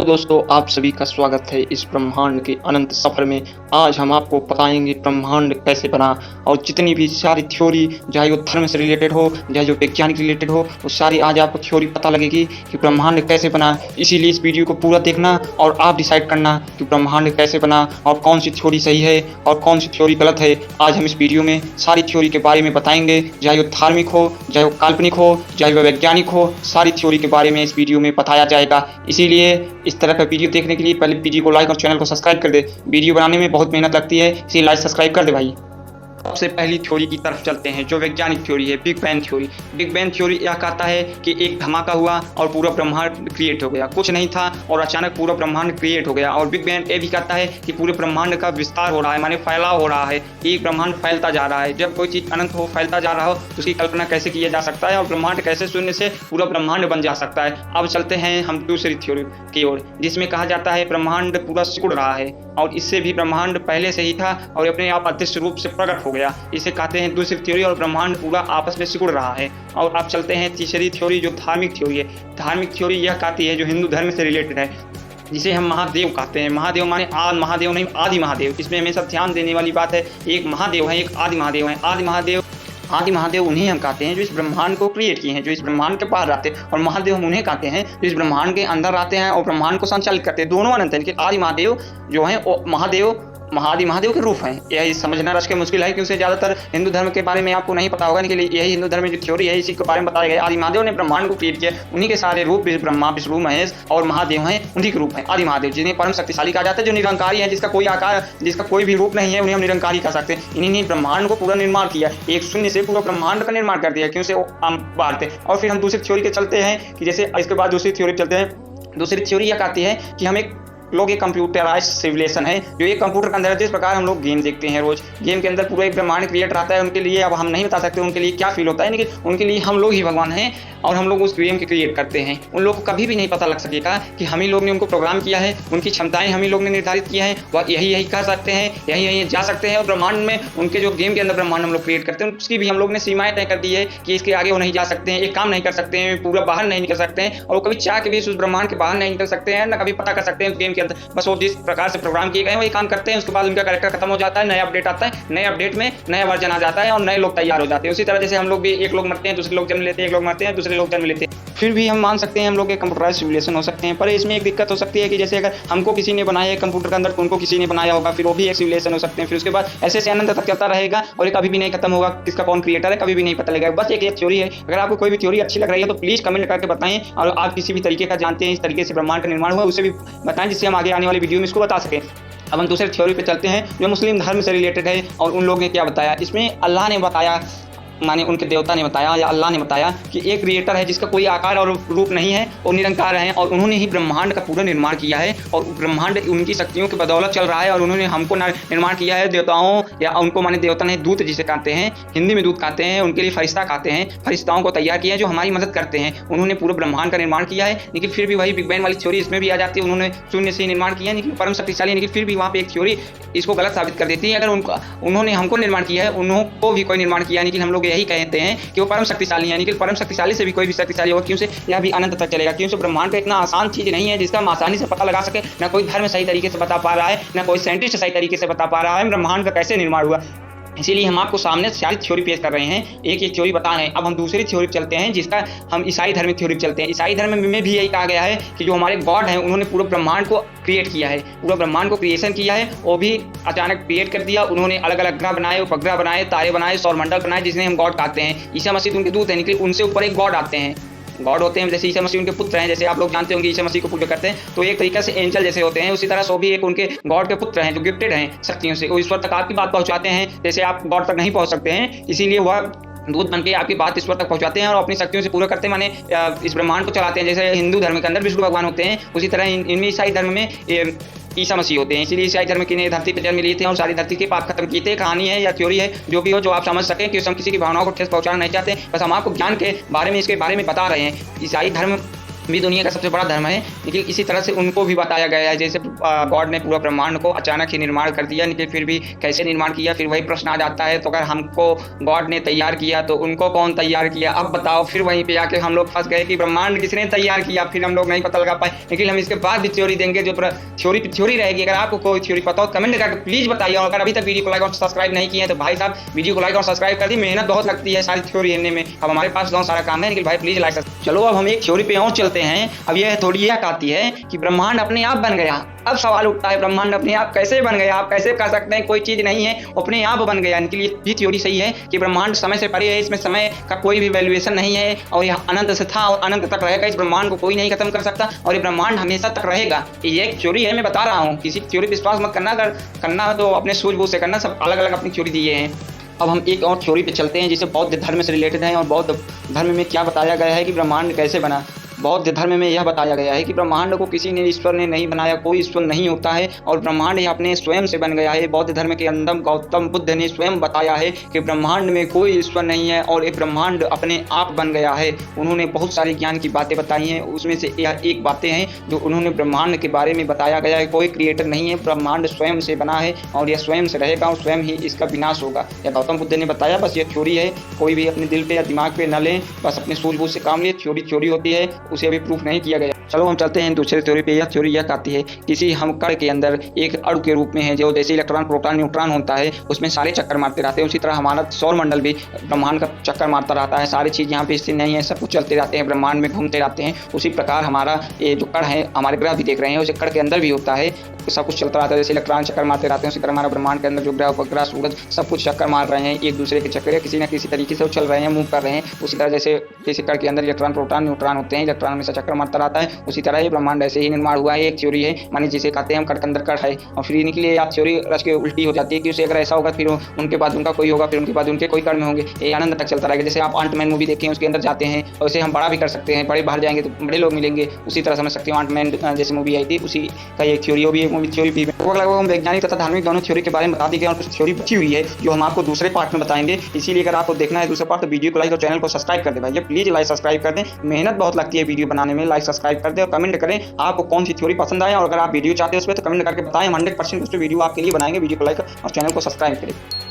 तो दोस्तों आप सभी का स्वागत है इस ब्रह्मांड के अनंत सफर में। आज हम आपको बताएंगे ब्रह्मांड कैसे बना और जितनी भी सारी थ्योरी, चाहे वो धर्म से रिलेटेड हो, चाहे जो वैज्ञानिक रिलेटेड हो, वो सारी आज आपको थ्योरी पता लगेगी कि ब्रह्मांड कैसे बना। इसीलिए इस वीडियो को पूरा देखना और आप डिसाइड करना कि ब्रह्मांड कैसे बना और कौन सी थ्योरी सही है और कौन सी थ्योरी गलत है। आज हम इस वीडियो में सारी थ्योरी के बारे में बताएंगे, चाहे वो धार्मिक हो, चाहे वो काल्पनिक हो, चाहे वो वैज्ञानिक हो, सारी थ्योरी के बारे में इस वीडियो में बताया जाएगा। इसीलिए इस तरह का वीडियो देखने के लिए पहले वीडियो को लाइक और चैनल को सब्सक्राइब कर दे। वीडियो बनाने में बहुत मेहनत लगती है, इसलिए लाइक सब्सक्राइब कर दे भाई। सबसे पहली थ्योरी की तरफ चलते हैं, जो वैज्ञानिक थ्योरी है, big bang theory. Big bang theory यह कहता है कि एक धमाका हुआ और पूरा ब्रह्मांड क्रिएट हो गया, कुछ नहीं था और अचानक पूरा ब्रह्मांड क्रिएट हो गया। और बिग बैंग ये भी कहता है कि पूरे ब्रह्मांड का विस्तार हो रहा है, माने फैलाव हो रहा है, एक ब्रह्मांड फैलता जा रहा है। जब कोई चीज़ अनंत हो, फैलता जा रहा हो, तो उसकी कल्पना कैसे किया जा सकता है और ब्रह्मांड कैसे शून्य से पूरा ब्रह्मांड बन जा सकता है। अब चलते हैं हम दूसरी थ्योरी की ओर, जिसमें कहा जाता है ब्रह्मांड पूरा सिकुड़ रहा है और इससे भी ब्रह्मांड पहले से ही था और अपने आप अदृश्य रूप से प्रकट हो गया। इसे कहते हैं दूसरी थ्योरी और ब्रह्मांड पूरा आपस में सिकुड़ रहा है। और अब चलते हैं तीसरी थ्योरी, जो धार्मिक थ्योरी है। धार्मिक थ्योरी यह कहती है, जो हिंदू धर्म से रिलेटेड है, जिसे हम महादेव कहते हैं। महादेव माने महादेव नहीं, आदि महादेव। इसमें हमेशा ध्यान देने वाली बात है, एक महादेव है, एक आदि महादेव है। आदि महादेव उन्हें हम कहते हैं जो इस ब्रह्मांड को क्रिएट किए हैं, जो इस ब्रह्मांड के पार रहते हैं। और महादेव हम उन्हें कहते हैं जो इस ब्रह्मांड के अंदर रहते हैं और ब्रह्मांड को संचालित करते हैं। दोनों अनंत हैं, लेकिन आदि महादेव जो है महादेव महादि महादेव के रूप हैं। यह समझना रच के मुश्किल है, क्योंकि ज़्यादातर हिंदू धर्म के बारे में आपको नहीं पता होगा, लेकिन यही हिंदू धर्म की थ्योरी है, इसी के बारे में बताया गया। आदि महादेव ने ब्रह्मांड को क्रिएट किया, उन्हीं के सारे रूप ब्रह्मा, विष्णु, महेश और महादेव हैं, उन्हीं के रूप हैं आदि महादेव, जिन्हें परम शक्तिशाली कहा जाता है, जो निरंकारी है, जिसका कोई आकार, जिसका कोई भी रूप नहीं है, उन्हें हम निरंकारी कह सकते हैं। इन्हीं ने ब्रह्मांड को पूरा निर्माण किया, एक शून्य से पूरा ब्रह्मांड का निर्माण कर दिया, क्योंकि वो हम बाहर थे। और फिर हम दूसरी थ्योरी के चलते हैं कि जैसे इसके बाद दूसरी थ्योरी चलते हैं। दूसरी थ्योरी यह कहती है कि हम एक लोग एक कंप्यूटराइज सिविलेशन है, जो एक कंप्यूटर के अंदर, जिस प्रकार हम लोग गेम देखते हैं रोज, गेम के अंदर पूरा एक ब्रह्मांड क्रिएट रहता है। उनके लिए अब हम नहीं बता सकते उनके लिए क्या फील होता है, लेकिन उनके लिए हम लोग ही भगवान हैं और हम लोग उस गेम के क्रिएट करते हैं। उन लोग को कभी भी नहीं पता लग सकेगा कि हम ही लोग ने उनको प्रोग्राम किया है, उनकी क्षमताएं हम ही लोग ने निर्धारित किया है, वह यही कर सकते हैं, यही जा सकते हैं। और ब्रह्मांड में उनके जो गेम के अंदर ब्रह्मांड हम लोग क्रिएट करते हैं, उसकी भी हम लोग ने सीमाएं तय कर दी है कि इसके आगे वो नहीं जा सकते हैं, एक काम नहीं कर सकते हैं, पूरा बाहर नहीं निकल सकते हैं, और वो कभी चाह के भी उस ब्रह्मांड के बाहर नहीं निकल सकते हैं, ना कभी पता कर सकते हैं उस गेम के अंदर। बस वो जिस प्रकार से प्रोग्राम किए गए वही काम करते हैं। उसके बाद उनका कैरेक्टर खत्म हो जाता है, नया अपडेट आता है, नए अपडेट में नया वर्जन आ जाता है और नए लोग तैयार हो जाते हैं। उसी तरह जैसे हम लोग भी, एक लोग मरते हैं, दूसरे लोग जन्म लेते हैं, एक लोग मरते हैं, दूसरे लोग जन्म लेते हैं। फिर भी हम मान सकते हैं हम लोग एक कंप्यूटराइज सिमुलेशन हो सकते हैं। पर इसमें एक दिक्कत हो सकती है कि जैसे अगर हमको किसी ने बनाया है कंप्यूटर के अंदर, तो उनको किसी ने बनाया होगा, फिर वो भी एक सिमुलेशन हो सकते हैं। फिर उसके बाद ऐसे अनंत तक चलता रहेगा और ये कभी भी नहीं खत्म होगा, किसका कौन क्रिएटर है कभी भी नहीं पता लगेगा। बस एक थ्योरी है। अगर आपको कोई भी थ्योरी अच्छी लग रही है तो प्लीज कमेंट करके बताएं, और आप किसी भी तरीके का जानते हैं इस तरीके से ब्रह्मांड का निर्माण हुआ, उसे भी बताएं, जिससे हम आगे आने वाली वीडियो में इसको बता सकें। अब हम दूसरे थ्योरी पे चलते हैं, जो मुस्लिम धर्म से रिलेटेड है। और उन लोगों ने क्या बताया, इसमें अल्लाह ने बताया, माने उनके देवता ने बताया या अल्लाह ने बताया कि एक क्रिएटर है जिसका कोई आकार और रूप नहीं है, और निरंकार है, और उन्होंने ही ब्रह्मांड का पूरा निर्माण किया है, और ब्रह्मांड उनकी शक्तियों की बदौलत चल रहा है, और उन्होंने हमको निर्माण किया है। देवताओं या उनको माने देवता नहीं, दूत जिसे कहते हैं, हिंदी में दूत कहते हैं, उनके लिए फरिश्ता कहते हैं, फरिश्ताओं को तैयार किया है जो हमारी मदद करते हैं। उन्होंने पूरे ब्रह्मांड का निर्माण किया है। लेकिन फिर भी वही बिग बैंग वाली थ्योरी इसमें भी आ जाती है, उन्होंने शून्य से निर्माण किया है, लेकिन परम शक्तिशाली है। लेकिन फिर भी वहाँ पे एक थ्योरी इसको गलत साबित कर देती है। अगर उन्होंने हमको निर्माण किया है, उनको भी कोई निर्माण किया है, लेकिन हम लोग यही कहते हैं कि वो परम शक्तिशाली है। लेकिन परम शक्तिशाली से भी कोई भी शक्तिशाली होगा, क्यों से यह भी अनंत तक चलेगा, क्यों से ब्रह्मांड का इतना आसान चीज नहीं है जिसका हम आसानी से पता लगा सके। ना कोई धर्म सही तरीके से बता पा रहा है, ना कोई साइंटिस्ट सही तरीके से बता पा रहा है ब्रह्मांड का कैसे निर्माण हुआ। इसीलिए हम आपको सामने सारी थ्योरी पेश कर रहे हैं, एक एक थ्योरी बता रहे हैं। अब हम दूसरी थ्योरी चलते हैं, जिसका हम ईसाई धर्म थ्योरी चलते हैं। ईसाई धर्म में भी यही कहा गया है कि जो हमारे गॉड हैं, उन्होंने पूरे ब्रह्मांड को क्रिएट किया है, पूरा ब्रह्मांड को क्रिएशन किया है, वो भी अचानक क्रिएट कर दिया। उन्होंने अलग अलग ग्रह बनाए, उपग्रह बनाए, तारे बनाए, सौरमंडल बनाए, जिसने हम गॉड कहते हैं। ईसा मसीह उनके दूत हैं, लेकिन उनसे ऊपर एक गॉड आते हैं, गॉड होते हैं। जैसे ईसा मसीह उनके पुत्र हैं, जैसे आप लोग जानते होंगे ईसा मसीह को पूजा करते हैं, तो एक तरीके से एंजल जैसे होते हैं, उसी तरह सो भी एक उनके गॉड के पुत्र हैं, जो गिफ्टेड हैं शक्तियों से। वो ईश्वर तक आपकी बात पहुंचाते हैं, जैसे आप गॉड तक नहीं पहुंच सकते हैं, इसीलिए वह दूत बन के आपकी बात ईश्वर तक पहुंचाते हैं और अपनी शक्तियों से पूरा करते हैं, माने इस ब्रह्मांड को चलाते हैं। जैसे हिंदू धर्म के अंदर विष्णु भगवान होते हैं, उसी तरह इनमें ईसाई धर्म में ईसा मसीह होते हैं। इसीलिए ईसाई धर्म की धरती पर जन्म लिए थे और सारी धरती के पाप खत्म किए थे। कहानी है या थ्योरी है, जो भी हो, जो आप समझ सकें, कि हम किसी की भावनाओं को ठेस पहुंचाना नहीं चाहते, बस हम आपको ज्ञान के बारे में, इसके बारे में बता रहे हैं। ईसाई धर्म भी दुनिया का सबसे बड़ा धर्म है, लेकिन इसी तरह से उनको भी बताया गया है। जैसे गॉड ने पूरा ब्रह्मांड को अचानक ही निर्माण कर दिया, लेकिन फिर भी कैसे निर्माण किया, फिर वही प्रश्न आ जाता है। तो अगर हमको गॉड ने तैयार किया तो उनको कौन तैयार किया, अब बताओ। फिर वहीं पे आके हम लोग फंस गए कि ब्रह्मांड किसने तैयार किया, फिर हम लोग नहीं पता लगा पाए। लेकिन हम इसके बाद भी थ्योरी देंगे, जो थ्योरी रहेगी। अगर आपको कोई थ्योरी पता हो कमेंट करके प्लीज बताइए। और अगर अभी तक वीडियो को लाइक और सब्सक्राइब नहीं किए हैं तो भाई साहब वीडियो को लाइक और सब्सक्राइब कर दी। मेहनत बहुत लगती है सारी थ्योरी लेने में, अब हमारे पास बहुत सारा काम है, लेकिन भाई प्लीज लाइक। चलो अब हम एक थ्योरी पे और चलते हैं। अब यह थोड़ी यह कहती है कि ब्रह्मांड अपने आप बन गया। अब सवाल उठता है ब्रह्मांड अपने आप कैसे बन गया, आप कैसे कह सकते हैं कोई चीज नहीं है अपने आप बन गया। इनके लिए भी थ्योरी सही है कि ब्रह्मांड समय से परे है, इसमें समय का कोई भी वैल्यूएशन नहीं है और यह अनंत से था और अनंत तक रहेगा। इस ब्रह्मांड को कोई नहीं खत्म कर सकता और ये ब्रह्मांड हमेशा तक रहेगा। ये एक थ्योरी है, मैं बता रहा हूँ। किसी थ्योरी पर विश्वास मत करना, अगर करना तो अपने सूझबूझ से करना। सब अलग अलग अपनी थ्योरी दिए हैं। अब हम एक और थ्योरी पे चलते हैं जिसे बौद्ध धर्म से रिलेटेड है। और बौद्ध धर्म में क्या बताया गया है कि ब्रह्मांड कैसे बना। बौद्ध धर्म में यह बताया गया है कि ब्रह्मांड को किसी ने ईश्वर ने नहीं बनाया, कोई ईश्वर नहीं होता है और ब्रह्मांड ही अपने स्वयं से बन गया है। बौद्ध धर्म के अंदर गौतम बुद्ध ने स्वयं बताया है कि ब्रह्मांड में कोई ईश्वर नहीं है और ये ब्रह्मांड अपने आप बन गया है। उन्होंने बहुत सारी ज्ञान की बातें बताई हैं, उसमें से यह एक बातें हैं जो उन्होंने ब्रह्मांड के बारे में बताया गया है। कोई क्रिएटर नहीं है, ब्रह्मांड स्वयं से बना है और यह स्वयं से रहेगा और स्वयं ही इसका विनाश होगा। यह गौतम बुद्ध ने बताया। बस ये थ्योरी है, कोई भी अपने दिल पे या दिमाग पे न लें, बस अपने सूझबूझ से काम लिए। थ्योरी होती है, उसे अभी प्रूफ नहीं किया गया। चलो हम चलते हैं दूसरे थ्योरी पे। यह थ्योरी यह कहती है किसी हम कण के अंदर एक अणु के रूप में है, जो जैसे इलेक्ट्रॉन प्रोटॉन न्यूट्रॉन होता है उसमें सारे चक्कर मारते रहते हैं। उसी तरह हमारा सौर मंडल भी ब्रह्मांड का चक्कर मारता रहता है। सारी चीज़ यहाँ पे स्थिर नहीं है, सब कुछ चलते रहते हैं, ब्रह्मांड में घूमते रहते हैं। उसी प्रकार हमारा ये जो कण है, हमारे ग्रह भी देख रहे हैं, उस कण के अंदर भी होता है, सब कुछ चलता रहता है। जैसे इलेक्ट्रॉन चक्कर मारते रहते हैं, उसी तरह हमारा ब्रह्मांड के अंदर जो ग्रह उपग्रह सूरज सब कुछ चक्कर मार रहे हैं, एक दूसरे के चक्कर किसी न किसी तरीके से चल रहे हैं, मूव कर रहे हैं। उसी तरह जैसे कण के अंदर इलेक्ट्रॉन प्रोटॉन न्यूट्रॉन होते हैं, इलेक्ट्रॉन में से चक्कर मारता रहता है, उसी तरह ये ब्रह्मांड ऐसे ही निर्माण हुआ है। एक थ्योरी है, माने जिसे कहते हैं हम कण के अंदर कण है, और फिर इनके लिए आप थ्योरी रच के उल्टी हो जाती है कि उसे अगर ऐसा होगा फिर उनके बाद उनका कोई होगा, फिर उनके बाद उनके कोई कण में होंगे, ये आनंद तक चलता रहेगा। जैसे आप आंटमैन मूवी देखें, उसके अंदर जाते हैं और उसे हम बड़ा भी कर सकते हैं, बड़े बाहर जाएंगे तो बड़े लोग मिलेंगे। उसी तरह समझ सकते हो आंटमैन जैसे मूवी आई थी, उसी का एक थ्योरी भी थ्योरी हम वैज्ञानिक तथा धार्मिक दोनों थ्योरी के बारे में बता दी गई और कुछ थ्योरी बची हुई है जो हम आपको दूसरे पार्ट में बताएंगे। इसीलिए अगर आपको देखना है दूसरा पार्ट तो वीडियो को लाइक और चैनल को सब्सक्राइब कर दे भाई, प्लीज लाइक सब्सक्राइब कर दें। मेहनत बहुत लगती है वीडियो बनाने में, लाइक सब्सक्राइब कर दें और कमेंट करें आपको कौन सी थ्योरी पसंद आए। और अगर आप वीडियो चाहते हैं उस पर तो कमेंट करके बताएं, हम 100% उस वीडियो आपके लिए बनाएंगे। वीडियो को लाइक और चैनल को सब्सक्राइब करें।